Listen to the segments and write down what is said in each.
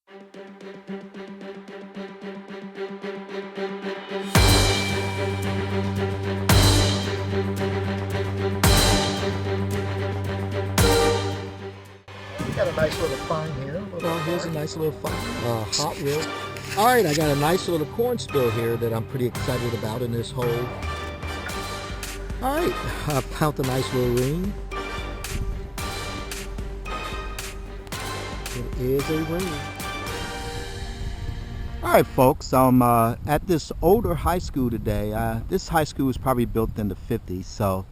Got a nice little find here. Well, here's a nice little Hot Wheel. All right, I got a nice little corn spill here that I'm pretty excited about in this hole. All right, I found a nice little ring. It is a ring. All right, folks, I'm at this older high school today. This high school was probably built in the 50s, so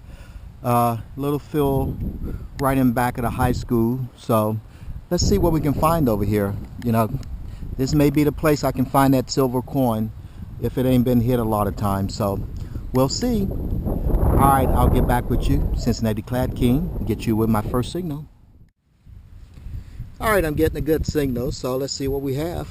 little fill right in back of the high school. So let's see what we can find over here. You know, this may be the place I can find that silver coin if it ain't been hit a lot of times. So we'll see. All right, I'll get back with you, Cincinnati Clad King, get you with my first signal. All right, I'm getting a good signal, so let's see what we have.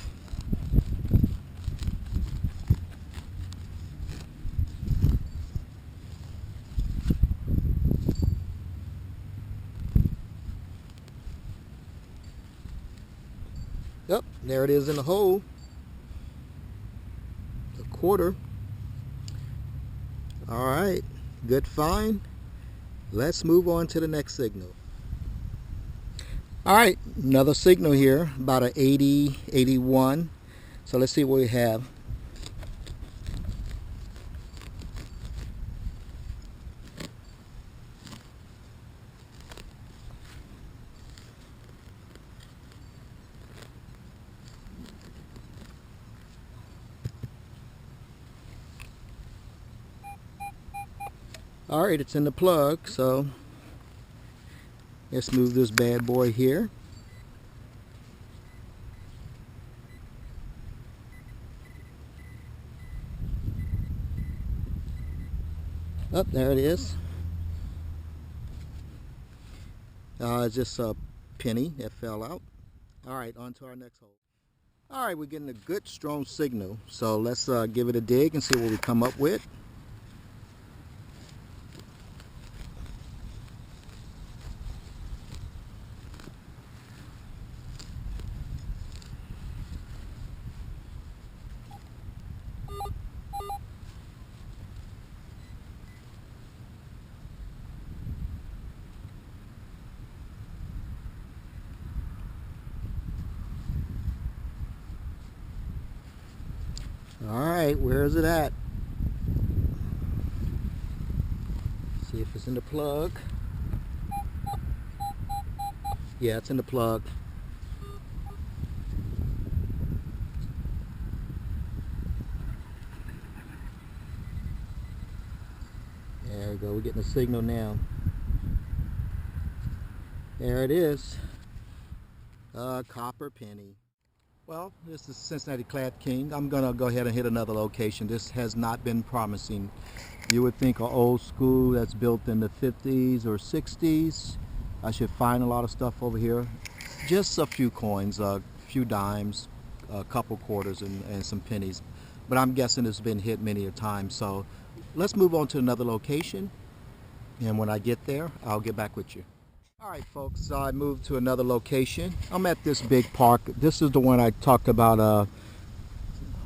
Yep, there it is in the hole. A quarter. All right, good find. Let's move on to the next signal. All right, another signal here, about an 80, 81. So let's see what we have. All right, it's in the plug, so let's move this bad boy here. Oh, there it is. It's just a penny that fell out. All right, on to our next hole. All right, we're getting a good strong signal, so let's give it a dig and see what we come up with. All right, where is it at? See if it's in the plug. Yeah, it's in the plug. There we go, we're getting a signal now. There it is. Copper penny. Well, this is Cincinnati Clad King. I'm gonna go ahead and hit another location. This has not been promising. You would think an old school that's built in the 50s or 60s. I should find a lot of stuff over here. Just a few coins, a few dimes, a couple quarters, and some pennies. But I'm guessing it's been hit many a time. So let's move on to another location. And when I get there, I'll get back with you. All right, folks, so I moved to another location. I'm at this big park. This is the one I talked about.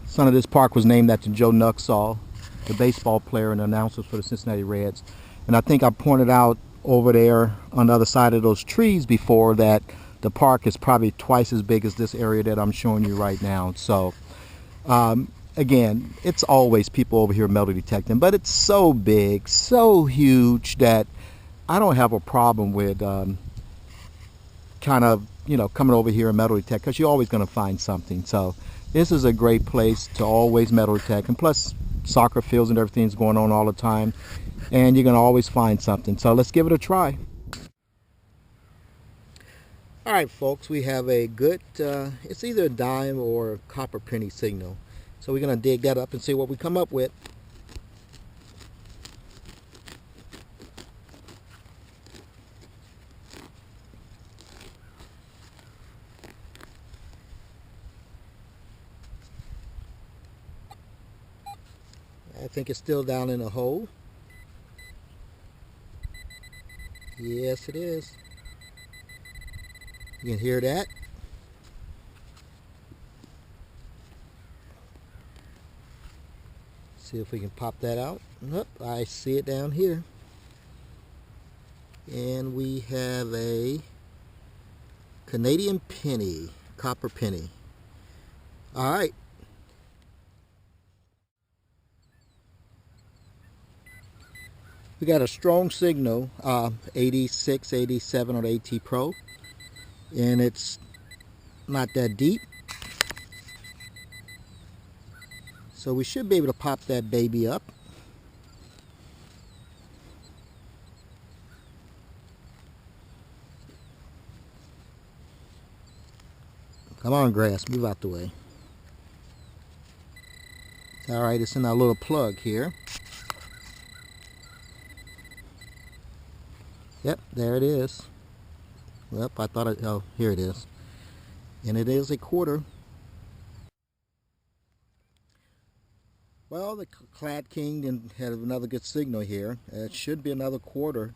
Son of this park was named after Joe Nuxall, the baseball player and announcer for the Cincinnati Reds. And I think I pointed out over there on the other side of those trees before that the park is probably twice as big as this area that I'm showing you right now. So again, it's always people over here metal detecting, but it's so big, so huge that I don't have a problem with kind of, coming over here and metal detect, because you're always going to find something. So this is a great place to always metal detect, and plus soccer fields and everything's going on all the time, and you're going to always find something. So let's give it a try. All right, folks, we have a good, it's either a dime or a copper penny signal. So we're going to dig that up and see what we come up with. I think it's still down in the hole. Yes, it is. You can hear that. See if we can pop that out. Nope, I see it down here. And we have a Canadian penny, copper penny. All right. We got a strong signal, 86, 87 on the AT Pro, and it's not that deep. So we should be able to pop that baby up. Come on, grass, move out the way. All right, it's in our little plug here. Yep, there it is. Yep, I thought it, oh, here it is. And it is a quarter. Well, the Clad King didn't have another good signal here. It should be another quarter.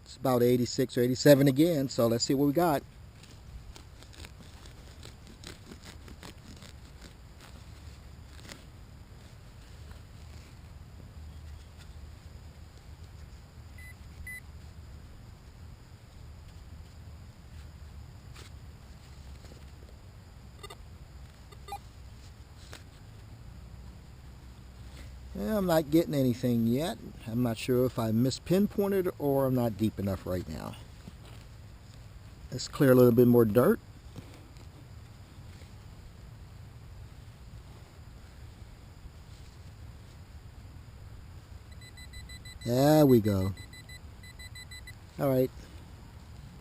It's about 86 or 87 again, so let's see what we got. Yeah, I'm not getting anything yet. I'm not sure if I mispinpointed or I'm not deep enough right now. Let's clear a little bit more dirt. There we go. All right.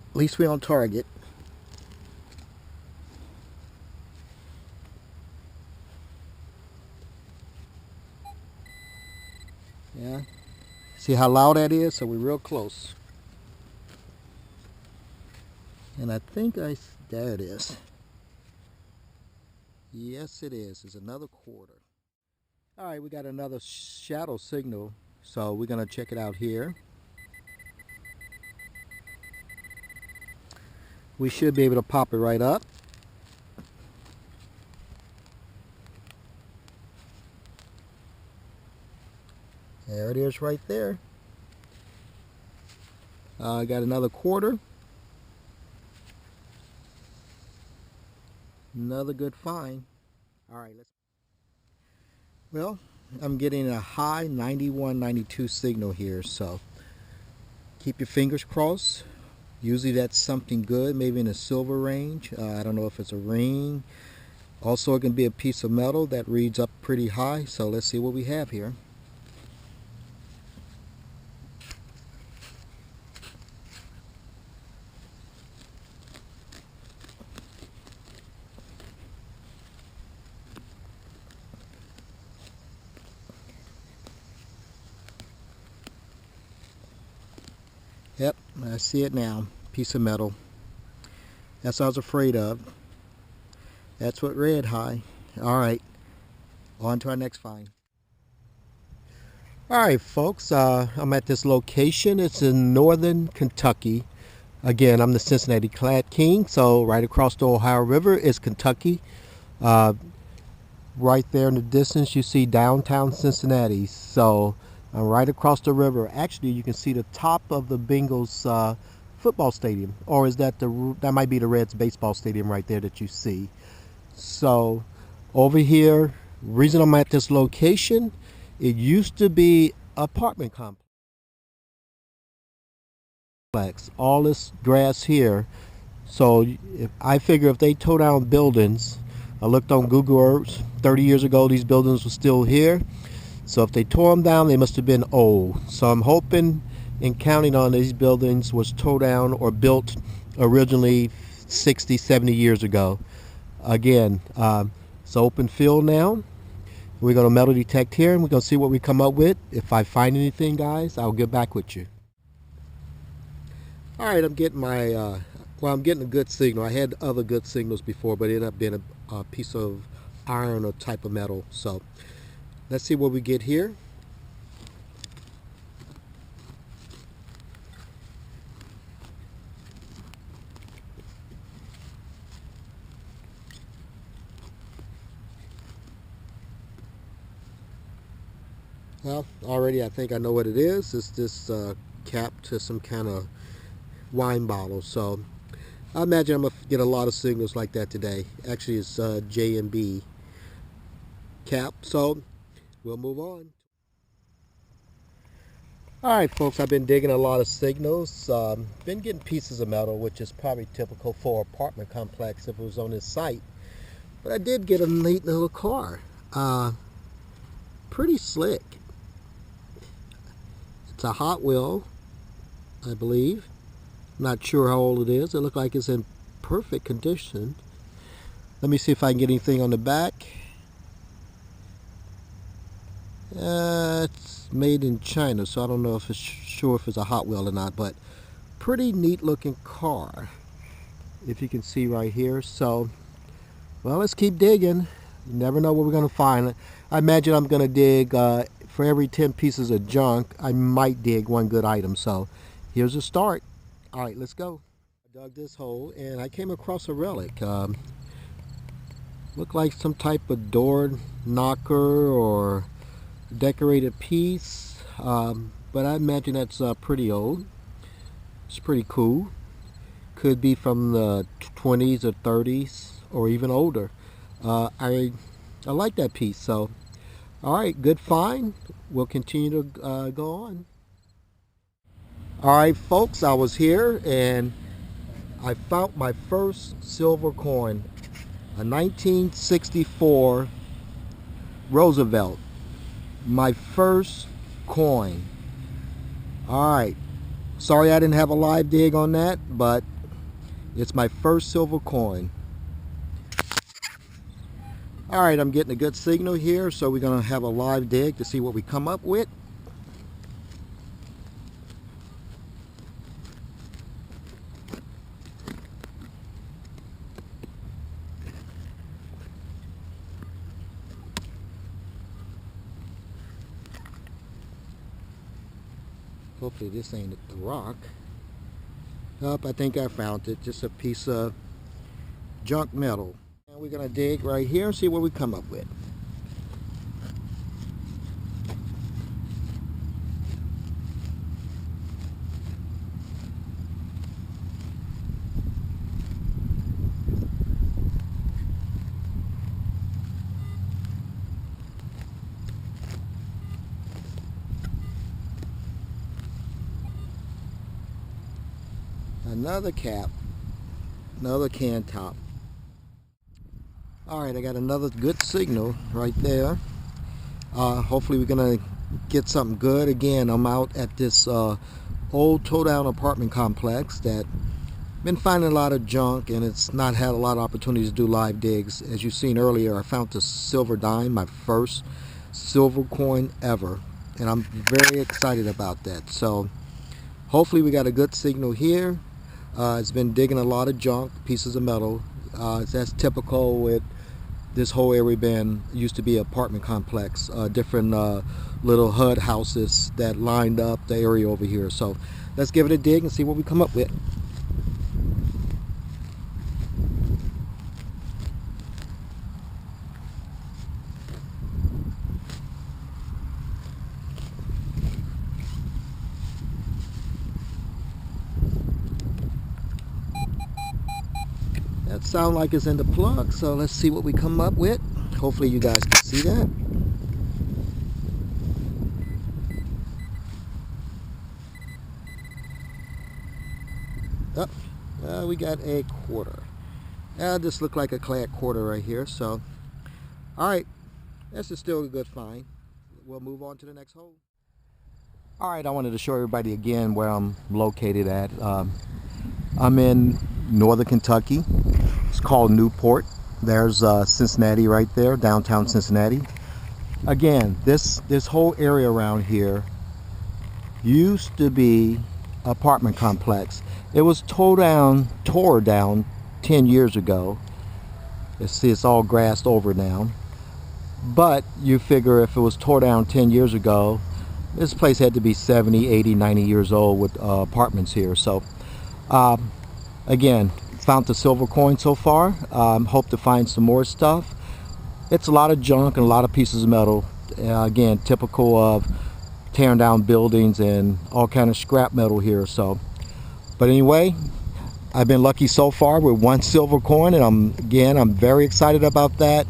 At least we're on target. Yeah. See how loud that is? So we're real close. And I think there it is. Yes, it is. It's another quarter. All right, we got another shadow signal. So we're going to check it out here. We should be able to pop it right up. There it is right there. I got another quarter. Another good find. All right, well, I'm getting a high 91, 92 signal here, so keep your fingers crossed. Usually that's something good, maybe in the silver range. I don't know if it's a ring. Also, it can be a piece of metal that reads up pretty high, so let's see what we have here. Yep, I see it now. Piece of metal. That's what I was afraid of. That's what read high. All right, on to our next find. All right, folks, I'm at this location. It's in northern Kentucky. Again, I'm the Cincinnati Clad King, so right across the Ohio River is Kentucky. Right there in the distance, you see downtown Cincinnati. So right across the river. Actually, you can see the top of the Bengals football stadium, or is that that might be the Reds baseball stadium right there that you see. So over here, reason I'm at this location, it used to be apartment complex. All this grass here. So I figure if they tore down buildings, I looked on Google Earth 30 years ago, these buildings were still here. So if they tore them down, they must have been old. So I'm hoping and counting on these buildings was tore down or built originally 60, 70 years ago. Again, it's open field now. We're going to metal detect here and we're going to see what we come up with. If I find anything, guys, I'll get back with you. All right, I'm getting my, well, I'm getting a good signal. I had other good signals before, but it ended up being a piece of iron or type of metal. So let's see what we get here. Well, already I think I know what it is. It's this cap to some kind of wine bottle. So I imagine I'm going to get a lot of signals like that today. Actually, it's J&B cap. So we'll move on. Alright folks, I've been digging a lot of signals. Been getting pieces of metal, which is probably typical for an apartment complex if it was on this site. But I did get a neat little car. Pretty slick. It's a Hot Wheel, I believe. Not sure how old it is. It looks like it's in perfect condition. Let me see if I can get anything on the back. It's made in China, so I don't know if it's sure if it's a Hot Wheel or not, but pretty neat looking car, if you can see right here. So, well, let's keep digging. You never know what we're going to find. I imagine I'm going to dig for every 10 pieces of junk, I might dig one good item. So here's a start. All right, let's go. I dug this hole and I came across a relic. Looked like some type of door knocker or decorated piece, but I imagine that's pretty old. It's pretty cool. Could be from the 20s or 30s or even older. I like that piece. So all right, good find. We'll continue to go on. All right folks, I was here and I found my first silver coin, a 1964 Roosevelt. My first coin. Alright, sorry I didn't have a live dig on that, but it's my first silver coin. Alright, I'm getting a good signal here, so we're going to have a live dig to see what we come up with. Hopefully this ain't the rock. I think I found it. Just a piece of junk metal. And we're going to dig right here and see what we come up with. Another cap, another can top. Alright, I got another good signal right there. Hopefully we're gonna get something good. Again, I'm out at this old toe-down apartment complex that been finding a lot of junk, and it's not had a lot of opportunities to do live digs. As you've seen earlier, I found the silver dime, my first silver coin ever, and I'm very excited about that. So hopefully we got a good signal here. It's been digging a lot of junk, pieces of metal. That's typical with this whole area. Used to be an apartment complex, different little HUD houses that lined up the area over here. So let's give it a dig and see what we come up with. That sounds like it's in the plug, so let's see what we come up with. Hopefully you guys can see that. We got a quarter. This looked like a Clad quarter right here. So, all right, this is still a good find. We'll move on to the next hole. All right, I wanted to show everybody again where I'm located at. I'm in northern Kentucky. It's called Newport. There's Cincinnati right there, downtown Cincinnati. Again, this whole area around here used to be an apartment complex. It was tore down 10 years ago. You see, it's all grassed over now. But you figure if it was tore down 10 years ago, this place had to be 70, 80, 90 years old with apartments here. So again, found the silver coin so far. Hope to find some more stuff. It's a lot of junk and a lot of pieces of metal. Again, typical of tearing down buildings and all kind of scrap metal here. So, but anyway, I've been lucky so far with one silver coin, and I'm very excited about that.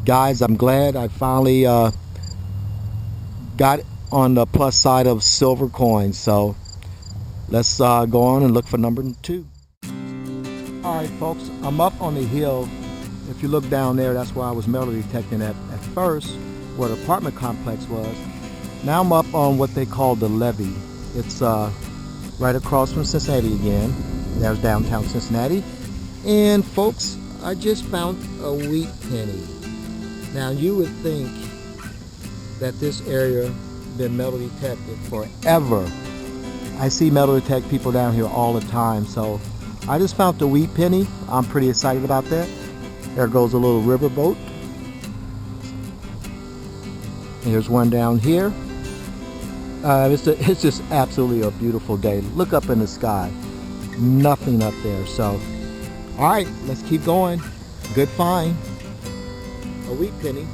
Guys, I'm glad I finally got on the plus side of silver coins. So let's go on and look for number 2. All right, folks, I'm up on the hill. If you look down there, that's where I was metal detecting at first, where the apartment complex was. Now I'm up on what they call the levee. It's right across from Cincinnati again. There's downtown Cincinnati. And folks, I just found a wheat penny. Now you would think that this area been metal detected forever. I see metal detect people down here all the time, so I just found the wheat penny. I'm pretty excited about that. There goes a little river boat. Here's one down here. It's just absolutely a beautiful day. Look up in the sky. Nothing up there. So, all right, let's keep going. Good find. A wheat penny.